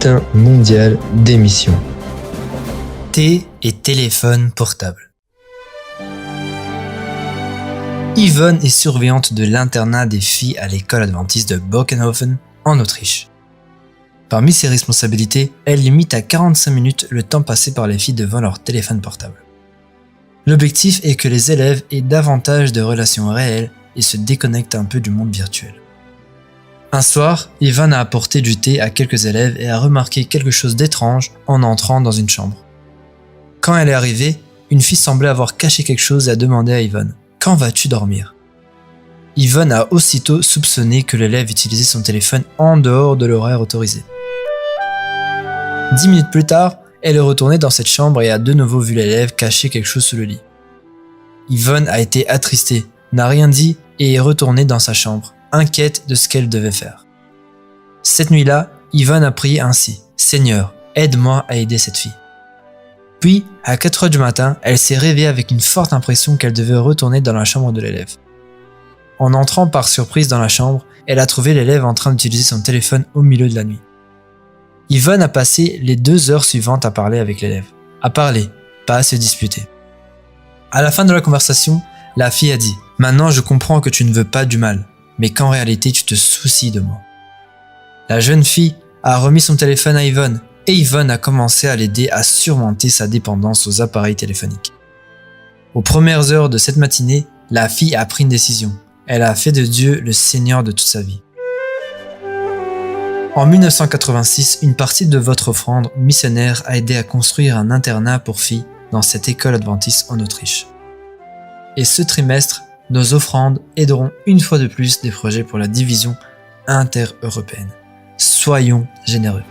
bulletin mondial d'émissions. Thé et téléphone portable. Yvonne est surveillante de l'internat des filles à l'école adventiste de Bockenhofen, en Autriche. Parmi ses responsabilités, elle limite à 45 minutes le temps passé par les filles devant leur téléphone portable. L'objectif est que les élèves aient davantage de relations réelles et se déconnectent un peu du monde virtuel. Un soir, Yvonne a apporté du thé à quelques élèves et a remarqué quelque chose d'étrange en entrant dans une chambre. Quand elle est arrivée, une fille semblait avoir caché quelque chose et a demandé à Yvonne « Quand vas-tu dormir ?» Yvonne a aussitôt soupçonné que l'élève utilisait son téléphone en dehors de l'horaire autorisé. 10 minutes plus tard, elle est retournée dans cette chambre et a de nouveau vu l'élève cacher quelque chose sous le lit. Yvonne a été attristée, n'a rien dit et est retournée dans sa chambre, inquiète de ce qu'elle devait faire. Cette nuit-là, Yvonne a prié ainsi « Seigneur, aide-moi à aider cette fille ». Puis, à 4h du matin, elle s'est réveillée avec une forte impression qu'elle devait retourner dans la chambre de l'élève. En entrant par surprise dans la chambre, elle a trouvé l'élève en train d'utiliser son téléphone au milieu de la nuit. Yvonne a passé les 2 heures suivantes à parler avec l'élève. À parler, pas à se disputer. À la fin de la conversation, la fille a dit « Maintenant je comprends que tu ne veux pas du mal, mais qu'en réalité tu te soucies de moi. » La jeune fille a remis son téléphone à Yvonne et Yvonne a commencé à l'aider à surmonter sa dépendance aux appareils téléphoniques. Aux premières heures de cette matinée, la fille a pris une décision. Elle a fait de Dieu le Seigneur de toute sa vie. En 1986, une partie de votre offrande missionnaire a aidé à construire un internat pour filles dans cette école adventiste en Autriche. Et ce trimestre, nos offrandes aideront une fois de plus des projets pour la division inter-européenne. Soyons généreux.